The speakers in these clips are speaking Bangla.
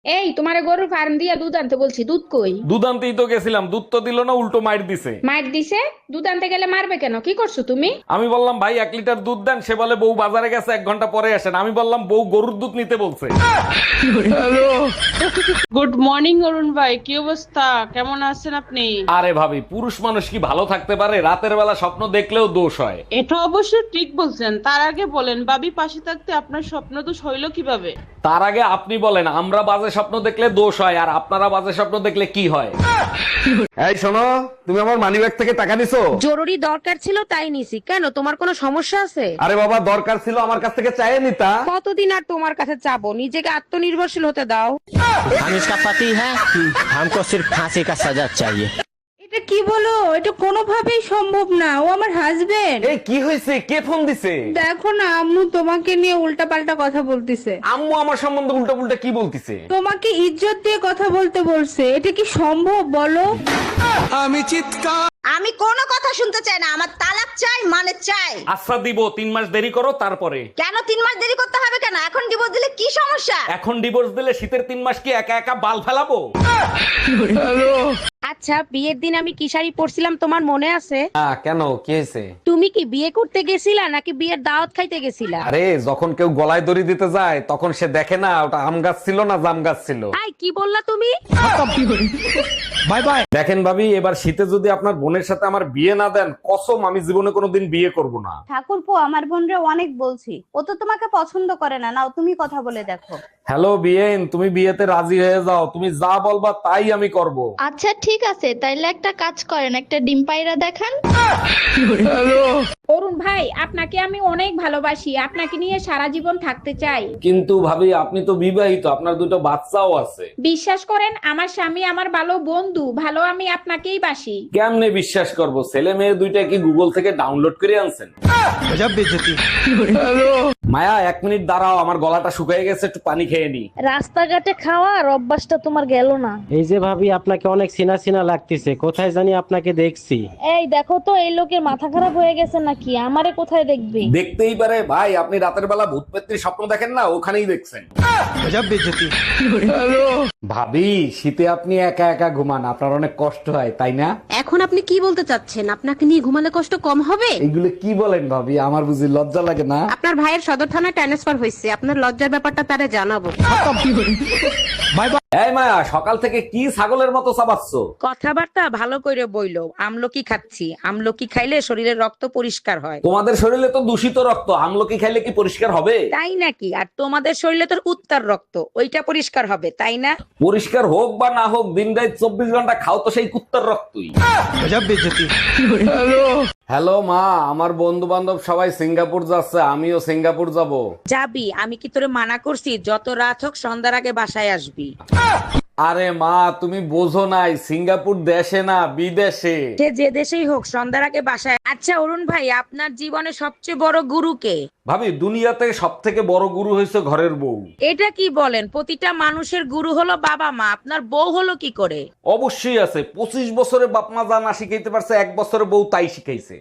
এই তোমারে গরুর ফার্ম দিয়া দুধ আনতে বলছি, দুধ কই? দুধ আনতেই তো গেছিলাম, দুধ তো দিল না, উল্টো মাইর দিছে। মার দিছে? দুধ আনতে গেলে মারবে কেন? কি করছো তুমি? আমি বললাম ভাই 1 লিটার দুধ দেন, সে বলে বউ বাজারে গেছে 1 ঘন্টা পরে আসেন। আমি বললাম বউ গরুর দুধ নিতে বলছে। গুড মর্নিং অরুণ ভাই, কি অবস্থা? কেমন আছেন আপনি? আরে ভাবি, পুরুষ মানুষ কি ভালো থাকতে পারে? রাতের বেলা স্বপ্ন দেখলেও দোষ হয়। এটা অবশ্য ঠিক বলছেন। তার আগে বলেন, ভাবি পাশে থাকতে আপনার স্বপ্ন তো হইল কিভাবে? তার আগে আপনি বলেন, আমরা বাজে স্বপ্ন দেখলে দোষ হয় আর আপনারা বাজে স্বপ্ন দেখলে কি হয়? এই শোনো, তুমি আমার মানিব্যাগ থেকে টাকা নিছো? জরুরি দরকার ছিল তাই নিছি। কেন, তোমার কোনো সমস্যা আছে? আরে বাবা, দরকার ছিল আমার কাছ থেকে চাইয়ে নিতা। কতদিন আর তোমার কাছে চাবো? নিজেকে আত্মনির্ভরশীল হতে দাও। हम इसका पति है, हमको सिर्फ फांसी का सजा चाहिए। এটা কি বলো? এটা কোনোভাবেই সম্ভব না, ও আমার হাজবেন্ড। এই কি হয়েছে? কে ফোন দিছে? দেখো না, আম্মু তোমাকে নিয়ে উল্টাপাল্টা কথা বলতিছে। আম্মু আমার সম্বন্ধে উল্টা পুল্টা কি বলতিছে? তোমাকে ইজ্জত দিয়ে কথা বলতে বলছে। এটা কি সম্ভব বলো? আমি কোনো কথা শুনতে চাই না, আমার তালাক চাই, মানে চাই। আচ্ছা দিব, 3 মাস দেরি করো তারপরে। কেন 3 মাস দেরি করতে হবে কেন? এখন ডিভোর্স দিলে কি সমস্যা? এখন ডিভোর্স দিলে শীতের 3 মাস কি একা একা বাল ফেলাবো? আচ্ছা, বিয়ের দিন আমি কি শাড়ি পরছিলাম তোমার মনে আছে? কেন, কি হয়েছে? তুমি কি বিয়ে করতে গেছিলা নাকি বিয়ের দাওয়াত খাইতে গেছিলা? আরে যখন কেউ গলায় দড়ি দিতে যায় তখন সে দেখে না ওটা আম গাছ ছিল না জাম গাছ ছিল। আই কি বললা তুমি? Bye bye. দেখেন ভাবি, এবার শীতে যদি আপনার বোনের সাথে আমার বিয়ে না দেন, কসম আমি জীবনে কোনোদিন বিয়ে করব না। ঠাকুরপো, আমার বোনরে অনেক বলছি, ও তো তোমাকে পছন্দ করে না। নাও তুমি কথা বলে দেখো। হ্যালো বিয়েন, তুমি বিয়েতে রাজি হয়ে যাও, তুমি যা বলবা তাই আমি করব। আচ্ছা ঠিক আছে, তাইলে একটা কাজ করেন, একটা ডিম পাইরা দেখান। অরুণ ভাই, আপনাকে আমি অনেক ভালোবাসি, আপনাকে নিয়ে সারা জীবন থাকতে চাই। কিন্তু ভাবি, আপনি তো বিবাহিত, আপনার 2টো বাচ্চাও আছে। বিশ্বাস করেন, আমার স্বামী আমার ভালো বন্ধু, ভালো আমি আপনাকেই বাসি। কেমনে বিশ্বাস করব? ছেলে মেয়ে 2টা কি গুগল থেকে ডাউনলোড করে আনছেন? गजब बेइज्जती। মায়া 1 মিনিট দাঁড়াও, আমার গলাটা শুকিয়ে গেছে, একটু পানি খেয়ে নি। রাস্তাঘাটে খাওয়ার অভ্যাসটা তোমার গেল না। এই যে ভাবি, আপনাকে অনেক চিনা চিনা লাগতেছে, কোথায় জানি আপনাকে দেখছি। এই দেখো তো, এই লোকের মাথা খারাপ হয়ে গেছে নাকি? আমারে কোথায় দেখবি? দেখতেই পারে ভাই, আপনি রাতের বেলা ভূত পেত্রীর স্বপ্ন দেখেন না, ওখানেই দেখছেন। गजब बेइज्जती। ভাবি, শীতে আপনি একা একা ঘুমান, আপনার অনেক কষ্ট হয় তাই না? এখন আপনি কি বলতে চাচ্ছেন? আপনাকে নিয়ে ঘুমালে কষ্ট কম হবে? এগুলো কি বলেন ভাবি? আমার বুঝি লজ্জা লাগে না? আপনার ভাইয়ের সদর থানায় ট্রান্সফার হয়েছে, আপনার লজ্জার ব্যাপারটা তারে জানাবো। Bye bye. এই মায়া, সকাল থেকে কি ছাগলের মতো চাবাচ্ছ? কথাবার্তা ভালো করে বইলো। আমলকি খাচ্ছি, আমলকি খাইলে শরীরের রক্ত পরিষ্কার হয়। তোমাদের শরীরে তো দূষিত রক্ত, আমলকি খাইলে কি পরিষ্কার হবে? তাই নাকি? আর তোমাদের শরীরে তোর উত্তর রক্ত, ওইটা পরিষ্কার হবে তাই না? পরিষ্কার হোক বা না হোক, দিন রাত 24 ঘন্টা খাও তো সেই কুত্তার রক্তই। गजब बेइज्जती। হ্যালো মা, আমার বন্ধু বান্ধব সবাই সিঙ্গাপুর যাচ্ছে, আমিও সিঙ্গাপুর যাব। যাবি? আমি কি তোরে মানা করছি? যত রাত হোক সন্ধ্যার আগে বাসায় আসবি। আরে মা, তুমি বোঝো নাই, সিঙ্গাপুর দেশে না বিদেশে। সে যে দেশেই হোক সন্ধ্যার আগে বাসায়। আচ্ছা অরুণ ভাই, আপনার জীবনে সবচেয়ে বড় গুরু কে? ভাবি, দুনিয়াতে সব থেকে বড় গুরু হয়েছে ঘরের বউ। এটা কি বলেন? প্রতিটা মানুষের গুরু হলো বাবা মা, আপনার বউ হলো কি করে? অবশ্যই আছে। 25 বছরে বাপ মা যা না শিখাইতে পারছে, 1 বছরে বউ তাই শিখাইছে।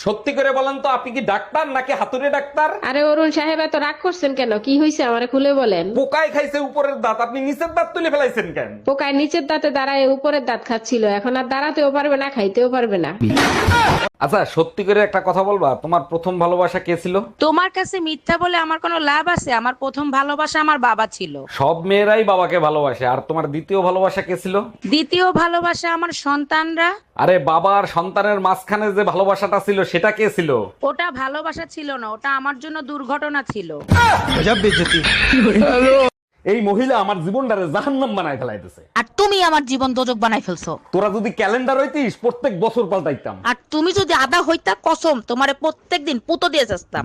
সত্যি করে বলেন তো, আপনি কি ডাক্তার নাকি হাতুড়ে ডাক্তার? আরে অরুণ সাহেব, এত রাগ করছেন কেন? কি হয়েছে আমারে খুলে বলেন। পোকায় খাইছে উপরের দাঁত, আপনি নিচের দাঁত তুলে ফেলাইছেন কেন? পোকায় নিচের দাঁতে দাঁড়ায় উপরের দাঁত খাচ্ছিল, এখন আর দাঁড়াতেও পারবে না, খাইতেও পারবে না। আচ্ছা সত্যি করে একটা কথা বলবা, তোমার প্রথম ভালোবাসা কে ছিল? তোমার কাছে মিথ্যা বলে আমার কোনো লাভ আছে? আমার প্রথম ভালোবাসা আমার বাবা ছিল। সব মেয়েরাই বাবাকে ভালোবাসে। আর তোমার দ্বিতীয় ভালোবাসা কে ছিল? দ্বিতীয় ভালোবাসা আমার সন্তানরা। আরে বাবা আর সন্তানের মাঝখানে যে ভালোবাসাটা ছিল সেটা কে ছিল? ওটা ভালোবাসা ছিল না, ওটা আমার জন্য দুর্ঘটনা ছিল। गजब बेइज्जती। এই মহিলা আমার জীবনটারে জাহান্নাম বানায় ফেলাইতেছে। আর তুমি আমার জীবন দোজক বানাই ফেলছো। তোরা যদি ক্যালেন্ডার হইতিস, প্রত্যেক বছর পাল্টাইতাম। আর তুমি যদি আদা হইতা, কসম তোমারে প্রত্যেকদিন পুতো দিয়ে যাস্তাম।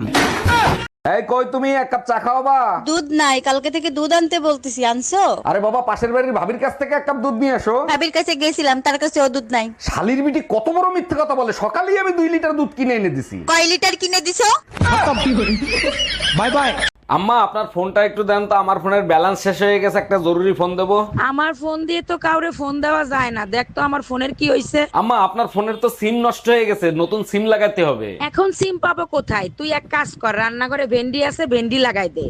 এই কই তুমি, 1 কাপ চা খাওয়াবা? দুধ নাই, কালকে থেকে দুধ আনতে বলতেছি, আনছো? আরে বাবা, পাশের বাড়ির ভাবির কাছ থেকে 1 কাপ দুধ নিয়ে এসো। ভাবির কাছে গেছিলাম, তার কাছে ও দুধ নাই। শালির বিটি কত বড় মিথ্যে কথা বলে! সকালেই আমি 2 লিটার দুধ কিনে এনে দিছি। কয় লিটার কিনে দিছো? Bye bye. আম্মা, আপনার ফোনটা একটু দেন তো, আমার ফোনের ব্যালেন্স শেষ হয়ে গেছে, একটা জরুরি ফোন দেবো। আমার ফোন দিয়ে তো কাউরে ফোন দেওয়া যায় না। দেখ তো আমার ফোনের কি হইছে। আম্মা, আপনার ফোনের তো সিম নষ্ট হয়ে গেছে, নতুন সিম লাগাতে হবে। এখন সিম পাবো কোথায়? তুই এক কাজ কর, রান্নাঘরে ভেন্ডি আছে, ভেন্ডি লাগাই দে।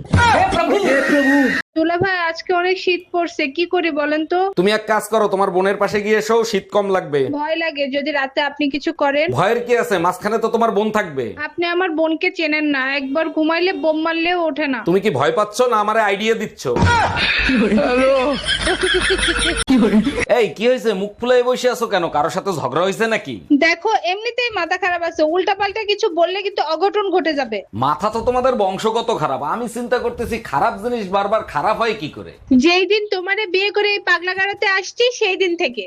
দুলা ভাই আজকে অনেক শীত পড়ছে, কি করি বলেন তো? তুমি এক কাজ করো, তোমার বোনের পাশে গিয়ে এসো, শীত কম লাগবে। ভয় লাগে যদি রাতে আপনি কিছু করেন। ভয়ের কি আছে, মাঝখানে তো তোমার বোন থাকবে। আপনি আমার বোনকে চেনেন না, একবার ঘুমাইলে বোম মারলেও ওঠে না। তুমি কি ভয় পাচ্ছ না আমারে আইডিয়া দিচ্ছ? এই কি হয়েছে, মুখ ফুলাই বসে আছো কেন? কারোর সাথে ঝগড়া হয়েছে নাকি? দেখো এমনিতেই মাথা খারাপ আছে, উল্টা পাল্টা কিছু বললে কিন্তু অঘটন ঘটে যাবে। মাথা তো তোমাদের বংশগত খারাপ। আমি চিন্তা করতেছি খারাপ জিনিস বারবার খারাপ হয় কি করে। যেই দিন তোমারে বিয়ে করে এই পাগলা গাড়াতে আসছি সেই দিন থেকে।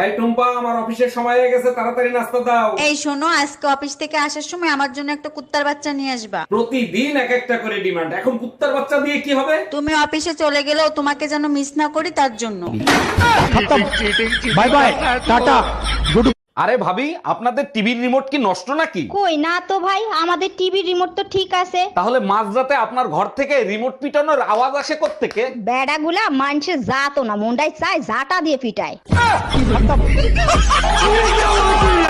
এই টুম্পা, আমার অফিসের সময় হয়ে গেছে, তাড়াতাড়ি নাস্তা দাও। এই শোনো, আজকে অফিস থেকে আসার সময় আমার জন্য একটা কুত্তার বাচ্চা নিয়ে আসবা। প্রতিদিন এক একটা করে ডিমান্ড, এখন কুত্তার বাচ্চা দিয়ে কি হবে? তুমি অফিসে চলে গেলেও তোমাকে যেন মিস না করি তার জন্য। Bye bye tata good. আরে ভাবি, আপনাদের টিভির রিমোট কি নষ্ট নাকি? কই না তো ভাই, আমাদের টিভি রিমোট তো ঠিক আছে। তাহলে মাঝরাতে আপনার ঘর থেকে রিমোট পিটানোর আওয়াজ আসে কোত্থেকে? বেড়াগুলা মানুষের জাতো না, মুন্ডাই চায় জাটা দিয়ে পিটায়।